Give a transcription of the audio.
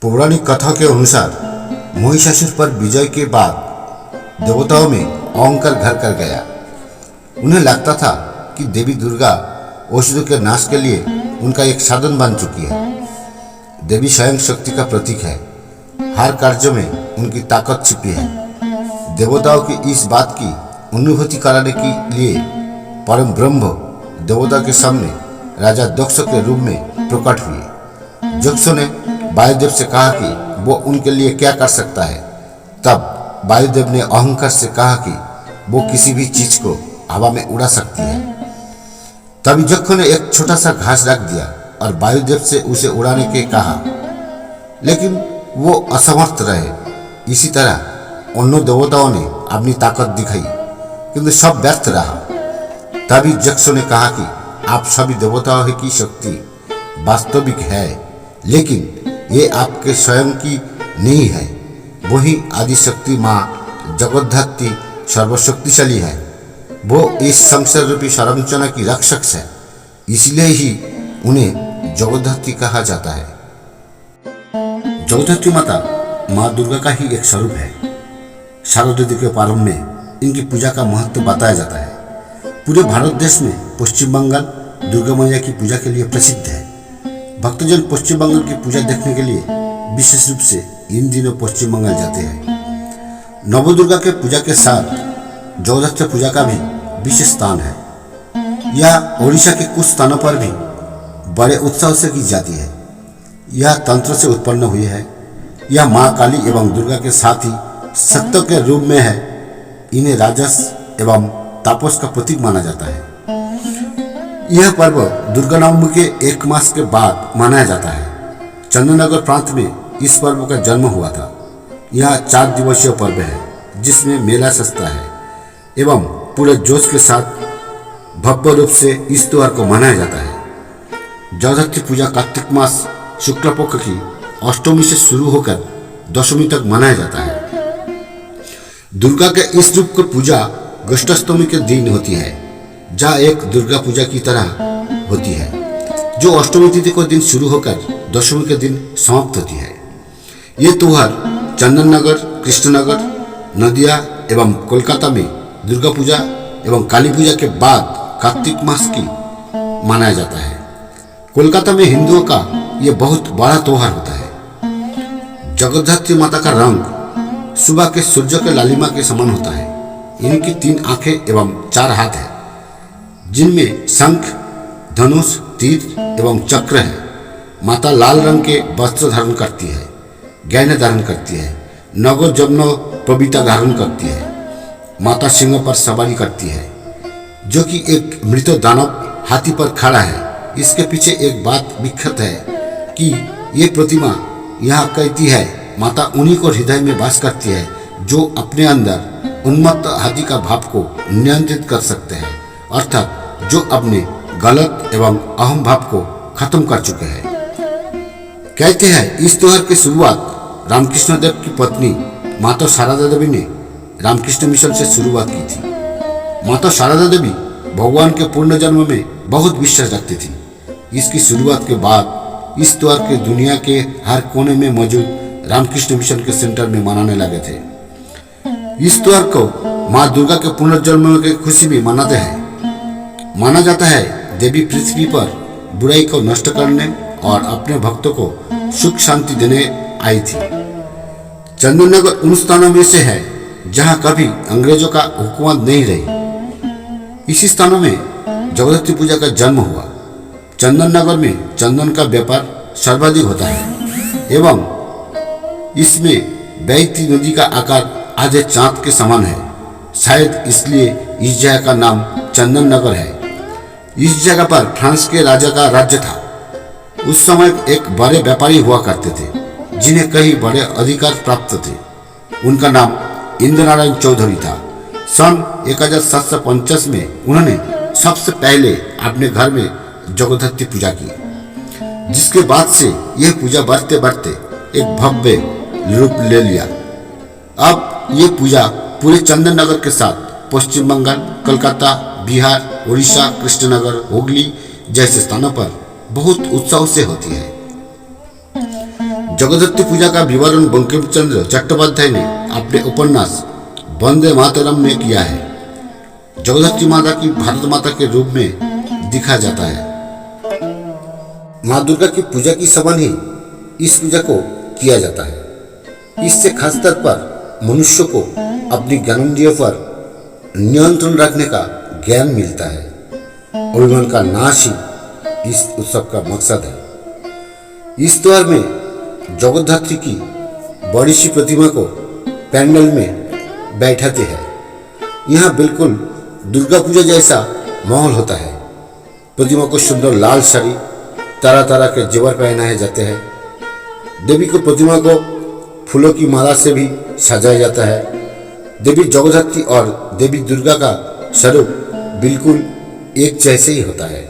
पौराणिक कथा के अनुसार महिषासुर पर विजय के बाद देवताओं में अहंकार घर कर गया। उन्हें लगता था कि देवी दुर्गा असुरों के नाश के लिए उनका एक साधन बन चुकी है। देवी स्वयं शक्ति का प्रतीक है। हर कार्य में उनकी ताकत छिपी है। देवताओं की इस बात की अनुभूति कराने के लिए परम ब्रह्म देवता के सामने राजा दक्ष के रूप में प्रकट हुए। दक्ष ने वायुदेव से कहा कि वो उनके लिए क्या कर सकता है। तब वायुदेव ने अहंकार से कहा कि वो किसी भी चीज को हवा में उड़ा सकती है। तभी दक्ष ने एक छोटा सा घास रख दिया और वायुदेव से उसे उड़ाने के कहा, लेकिन वो असमर्थ रहे। इसी तरह अन्य देवताओं ने अपनी ताकत दिखाई, किंतु सब व्यर्थ रहा। तभी दक्ष ने कहा कि आप सभी देवताओं की शक्ति वास्तविक है, लेकिन ये आपके स्वयं की नहीं है। वही आदिशक्ति माँ जगद्धात्री सर्वशक्तिशाली है। वो इस संसार रूपी संरचना की रक्षक है, इसलिए ही उन्हें जगद्धात्री कहा जाता है। जगद्धात्री माता माँ दुर्गा का ही एक स्वरूप है। शारद ऋतु के प्रारंभ में इनकी पूजा का महत्व बताया जाता है। पूरे भारत देश में पश्चिम बंगाल दुर्गा मैया की पूजा के लिए प्रसिद्ध है। भक्तजन पश्चिम बंगाल की पूजा देखने के लिए विशेष रूप से इन दिनों पश्चिम बंगाल जाते हैं। नवदुर्गा के पूजा के साथ जगद्धात्री पूजा का भी विशेष स्थान है। यह ओडिशा के कुछ स्थानों पर भी बड़े उत्साह से की जाती है। यह तंत्र से उत्पन्न हुई है। यह माँ काली एवं दुर्गा के साथ ही सत्य के रूप में है। इन्हें राजस एवं तापस का प्रतीक माना जाता है। यह पर्व दुर्गा नवमी के एक मास के बाद मनाया जाता है। चंदननगर प्रांत में इस पर्व का जन्म हुआ था। यह 4 दिवसीय पर्व है, जिसमें मेला सजता है एवं पूरे जोश के साथ भव्य रूप से इस त्योहार को मनाया जाता है। जगद्धात्री पूजा कार्तिक मास शुक्ल पक्ष की अष्टमी से शुरू होकर दशमी तक मनाया जाता है। दुर्गा के इस रूप की पूजा गोष्ठाष्टमी के दिन होती है, जहाँ एक दुर्गा पूजा की तरह होती है, जो अष्टमी तिथि को दिन शुरू होकर दशमी के दिन समाप्त होती है। ये त्योहार चंदननगर, कृष्णनगर, नदिया एवं कोलकाता में दुर्गा पूजा एवं काली पूजा के बाद कार्तिक मास की मनाया जाता है। कोलकाता में हिंदुओं का ये बहुत बड़ा त्योहार होता है। जगद्धात्री माता का रंग सुबह के सूर्य के लालिमा के समान होता है। इनकी 3 आंखें एवं 4 हाथ है, जिनमें शंख, धनुष, तीर एवं चक्र है। माता लाल रंग के वस्त्र धारण करती है, गहने धारण करती है, नगो जम्नो पविता धारण करती है। माता सिंह पर सवारी करती है, जो कि एक मृत दानव हाथी पर खड़ा है। इसके पीछे एक बात विख्यात है कि ये प्रतिमा यहाँ कहती है माता उन्हीं को हृदय में वास करती है जो अपने अंदर उन्मत्त हाथी का भाव को नियंत्रित कर सकते हैं, अर्थात जो अपने गलत एवं अहम भाव को खत्म कर चुके हैं। कहते हैं इस त्योहार की शुरुआत रामकृष्ण देव की पत्नी माता शारदा देवी ने रामकृष्ण मिशन से शुरुआत की थी। माता शारदा देवी भगवान के पूर्ण जन्म में बहुत विश्वास रखती थी। इसकी शुरुआत के बाद इस त्योहार के दुनिया के हर कोने में मौजूद रामकृष्ण मिशन के सेंटर में मनाने लगे थे। इस त्योहार को माँ दुर्गा के पुनर्जन्म की खुशी में मनाते हैं। माना जाता है देवी पृथ्वी पर बुराई को नष्ट करने और अपने भक्तों को सुख शांति देने आई थी। चंदननगर उन स्थानों में से है जहां कभी अंग्रेजों का हुकूमत नहीं रही। इसी स्थानों में जगद्धात्री पूजा का जन्म हुआ। चंदननगर में चंदन का व्यापार सर्वाधिक होता है एवं इसमें बहती नदी का आकार आधे चांद के समान है। शायद इसलिए इस जगह का नाम चंदननगर है। इस जगह पर फ्रांस के राजा का राज्य था। उस समय एक बड़े व्यापारी हुआ करते थे, जिन्हें कई बड़े अधिकार प्राप्त थे। उनका नाम इंद्रनारायण चौधरी था। सन 1750 में उन्होंने सबसे पहले अपने घर में जगद्धात्री पूजा की, जिसके बाद से यह पूजा बढ़ते बढ़ते एक भव्य रूप ले लिया। अब ये पूजा पूरे चंदननगर के साथ पश्चिम बंगाल, कलकत्ता, बिहार, उड़ीसा, कृष्णनगर, हुगली जैसे स्थानों पर बहुत उत्साह से होती है। जगद्धत्री पूजा का विवरण बंकिम चंद्र चट्टोपाध्याय ने अपने उपन्यास वंदे मातरम में किया है। जगद्धत्री माता की भारत माता के रूप में दिखा जाता है। माँ दुर्गा की पूजा की समान ही इस पूजा को किया जाता है। इससे खासतौर पर मनुष्य को अपनी ज्ञानेंद्रियों पर नियंत्रण रखने का ज्ञान मिलता है। अभिमान का नाश ही इस उत्सव का मकसद है। इस त्योहार में जगद्धत्री की बड़ी सी प्रतिमा को पैंडल में बैठाते हैं। यहाँ बिल्कुल दुर्गा पूजा जैसा माहौल होता है। प्रतिमा को सुंदर लाल साड़ी, तरह तरह के जेवर पहनाए जाते हैं। देवी को प्रतिमा को फूलों की माला से भी सजाया जाता है। देवी जगद्धत्री और देवी दुर्गा का स्वरूप बिल्कुल एक जैसे ही होता है।